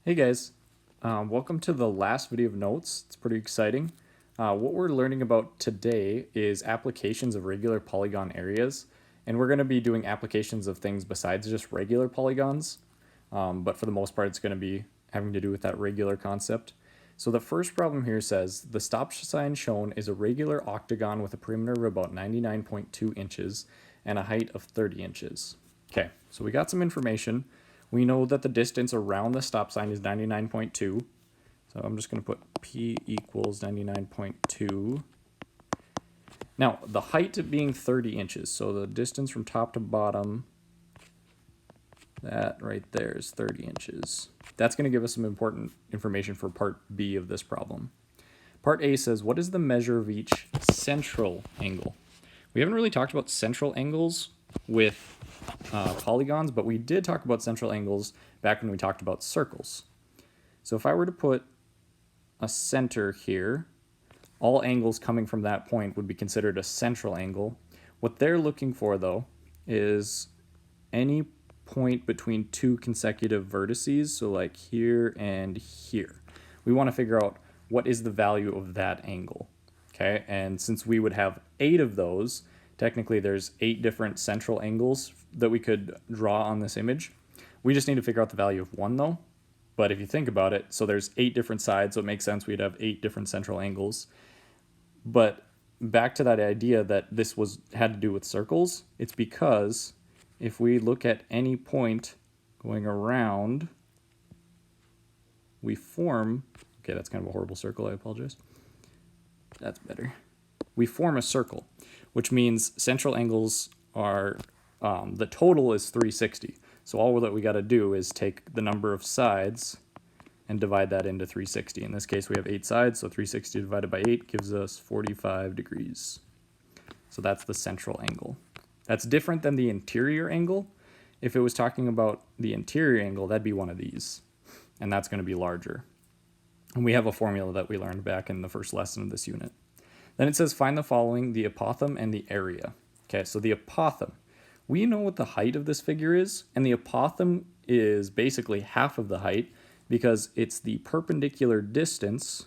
Hey guys, welcome to the last video of notes. It's pretty exciting. What we're learning about today is applications of regular polygon areas, and we're going to be doing applications of things besides just regular polygons, but for the most part it's going to be having to do with that regular concept. So the first problem here says the stop sign shown is a regular octagon with a perimeter of about 99.2 inches and a height of 30 inches. Okay, so we got some information. We know that the distance around the stop sign is 99.2. So I'm just going to put P equals 99.2. Now, the height being 30 inches. So the distance from top to bottom, that right there is 30 inches. That's going to give us some important information for part B of this problem. Part A says, what is the measure of each central angle? We haven't really talked about central angles with polygons, but we did talk about central angles back when we talked about circles. So if I were to put a center here, all angles coming from that point would be considered a central angle. What they're looking for, though, is any point between two consecutive vertices, so like here and here. We want to figure out what is the value of that angle. Okay, and since we would have 8 of those, technically there's 8 different central angles that we could draw on this image. We just need to figure out the value of one though. But if you think about it, so there's 8 different sides, so it makes sense we'd have 8 different central angles. But back to that idea that this had to do with circles, it's because if we look at any point going around, we form, okay, that's kind of a horrible circle, I apologize. That's better. We form a circle, which means central angles are, the total is 360. So all that we got to do is take the number of sides and divide that into 360. In this case, we have 8 sides, so 360 divided by 8 gives us 45 degrees. So that's the central angle. That's different than the interior angle. If it was talking about the interior angle, that'd be one of these, and that's going to be larger. And we have a formula that we learned back in the first lesson of this unit. Then it says find the following, the apothem and the area. Okay, so the apothem. We know what the height of this figure is, and the apothem is basically half of the height because it's the perpendicular distance,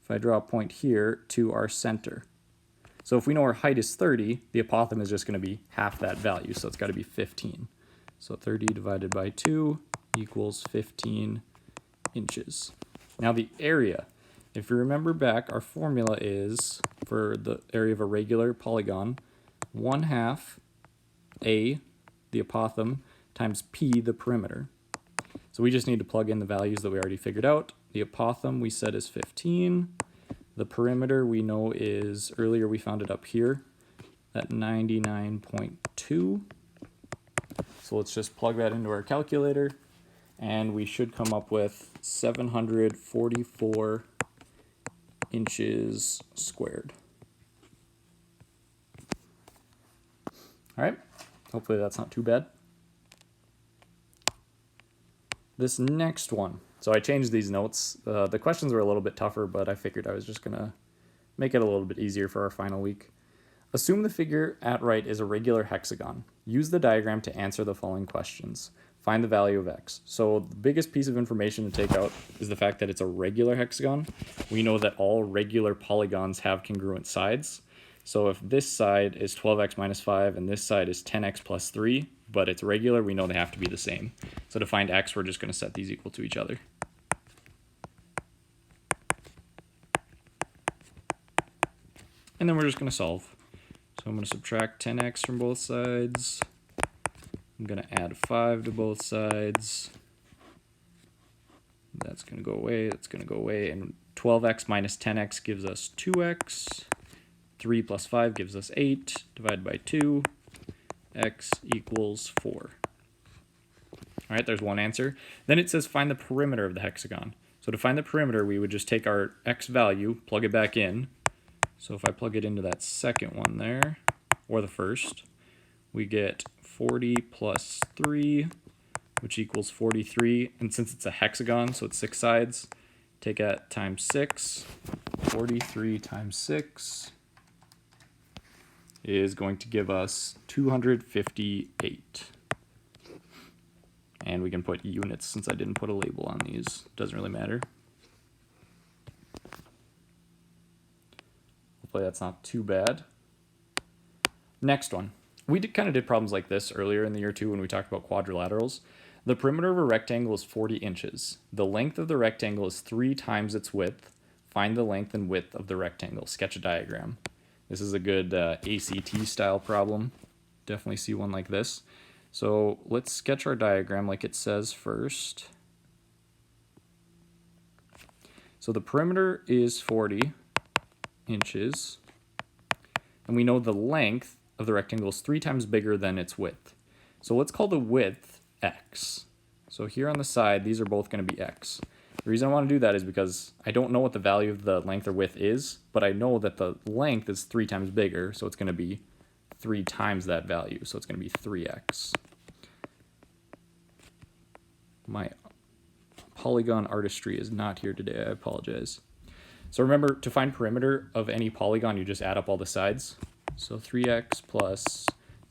if I draw a point here, to our center. So if we know our height is 30, the apothem is just going to be half that value, so it's got to be 15. So 30 divided by 2 equals 15 inches. Now the area. If you remember back, our formula is, for the area of a regular polygon, 1/2 A, the apothem, times P, the perimeter. So we just need to plug in the values that we already figured out. The apothem we said is 15. The perimeter we know is, earlier we found it up here, at 99.2. So let's just plug that into our calculator, and we should come up with 744 inches squared. All right, hopefully that's not too bad. This next one, so I changed these notes. The questions were a little bit tougher, but I figured I was just gonna make it a little bit easier for our final week. Assume the figure at right is a regular hexagon. Use the diagram to answer the following questions. Find the value of x. So the biggest piece of information to take out is the fact that it's a regular hexagon. We know that all regular polygons have congruent sides. So if this side is 12x minus 5 and this side is 10x plus 3, but it's regular, we know they have to be the same. So to find x, we're just going to set these equal to each other. And then we're just going to solve. So I'm going to subtract 10x from both sides. I'm going to add 5 to both sides. That's going to go away. That's going to go away. And 12x minus 10x gives us 2x. 3 plus 5 gives us 8. Divided by 2. X equals 4. All right, there's one answer. Then it says find the perimeter of the hexagon. So to find the perimeter, we would just take our x value, plug it back in. So if I plug it into that second one there, or the first, we get 40 plus 3, which equals 43. And since it's a hexagon, so it's 6 sides, take that times 6. 43 times 6 is going to give us 258. And we can put units since I didn't put a label on these. Doesn't really matter. Hopefully that's not too bad. Next one. We kind of did problems like this earlier in the year too when we talked about quadrilaterals. The perimeter of a rectangle is 40 inches. The length of the rectangle is 3 times its width. Find the length and width of the rectangle. Sketch a diagram. This is a good ACT style problem. Definitely see one like this. So let's sketch our diagram like it says first. So the perimeter is 40 inches. And we know the length of the rectangle is 3 times bigger than its width. So let's call the width x. So here on the side, these are both going to be x. The reason I want to do that is because I don't know what the value of the length or width is, but I know that the length is 3 times bigger, so it's going to be 3 times that value. So it's going to be 3x. My polygon artistry is not here today. I apologize. So remember, to find perimeter of any polygon, you just add up all the sides. So 3x plus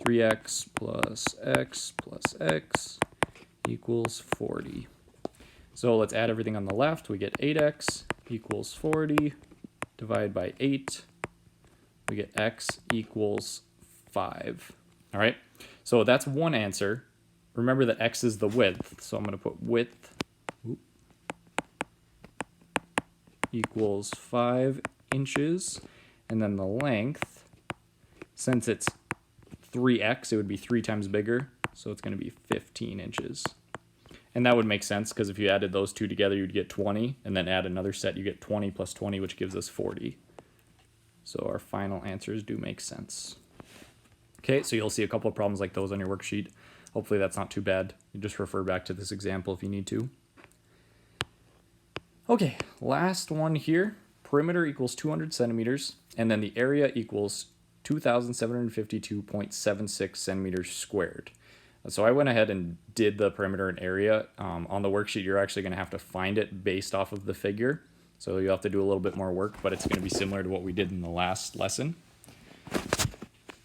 3x plus x plus x equals 40. So let's add everything on the left. We get 8x equals 40. Divide by 8. We get x equals 5. All right, so that's one answer. Remember that x is the width, so I'm going to put width equals 5 inches, and then the length, since it's 3x, it would be 3 times bigger, so it's going to be 15 inches. And that would make sense because if you added those two together, you'd get 20, and then add another set, you get 20 plus 20, which gives us 40. So our final answers do make sense. Okay, so you'll see a couple of problems like those on your worksheet. Hopefully that's not too bad. You just refer back to this example if you need to. Okay, last one here. Perimeter equals 200 centimeters, and then the area equals 2,752.76 centimeters squared. So I went ahead and did the perimeter and area. On the worksheet, you're actually going to have to find it based off of the figure. So you'll have to do a little bit more work, but it's going to be similar to what we did in the last lesson.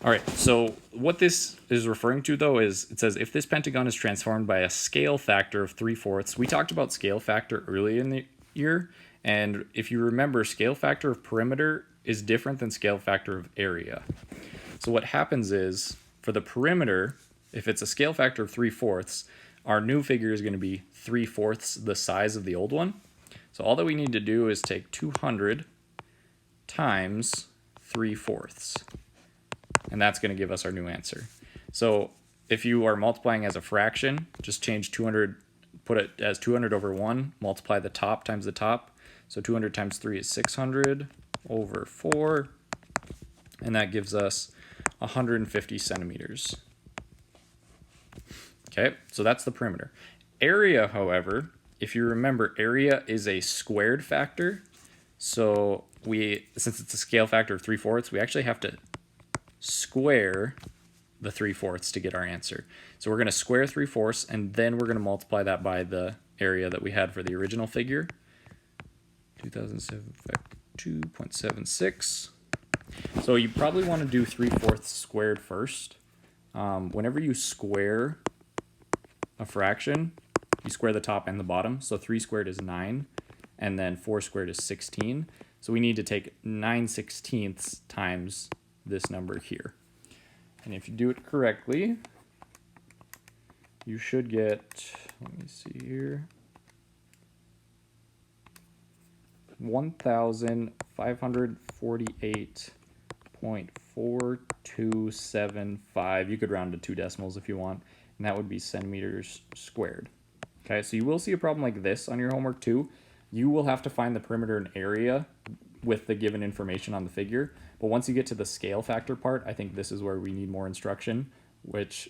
All right, so what this is referring to, though, is it says if this pentagon is transformed by a scale factor of 3/4. We talked about scale factor early in the year, and if you remember, scale factor of perimeter is different than scale factor of area. So what happens is, for the perimeter, if it's a scale factor of 3/4, our new figure is going to be 3/4 the size of the old one. So all that we need to do is take 200 times 3/4. And that's going to give us our new answer. So if you are multiplying as a fraction, just change 200, put it as 200 over 1, multiply the top times the top. So 200 times 3 is 600 over 4, and that gives us 150 centimeters. Okay, so that's the perimeter. Area, however, if you remember, area is a squared factor. So since it's a scale factor of 3/4, we actually have to square the 3/4 to get our answer. So we're going to square 3/4, and then we're going to multiply that by the area that we had for the original figure. 2,752.76. So you probably want to do 3/4 squared first. Whenever you square a fraction, you square the top and the bottom. So 3 squared is 9, and then 4 squared is 16. So we need to take 9/16 times this number here. And if you do it correctly, you should get, let me see here, 1,548.4275. You could round to 2 decimals if you want, and that would be centimeters squared. Okay, so you will see a problem like this on your homework too. You will have to find the perimeter and area with the given information on the figure. But once you get to the scale factor part, I think this is where we need more instruction.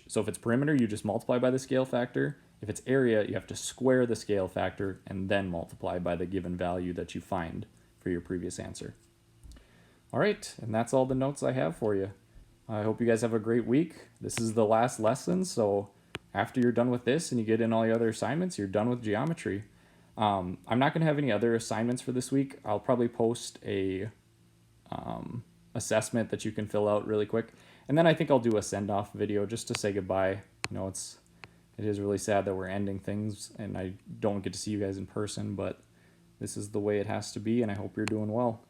So if it's perimeter, you just multiply by the scale factor. If it's area, you have to square the scale factor and then multiply by the given value that you find for your previous answer. All right, and that's all the notes I have for you. I hope you guys have a great week. This is the last lesson, so after you're done with this and you get in all your other assignments, you're done with geometry. I'm not going to have any other assignments for this week. I'll probably post a assessment that you can fill out really quick. And then I think I'll do a send-off video just to say goodbye. You know, it's It is really sad that we're ending things and I don't get to see you guys in person, but this is the way it has to be, and I hope you're doing well.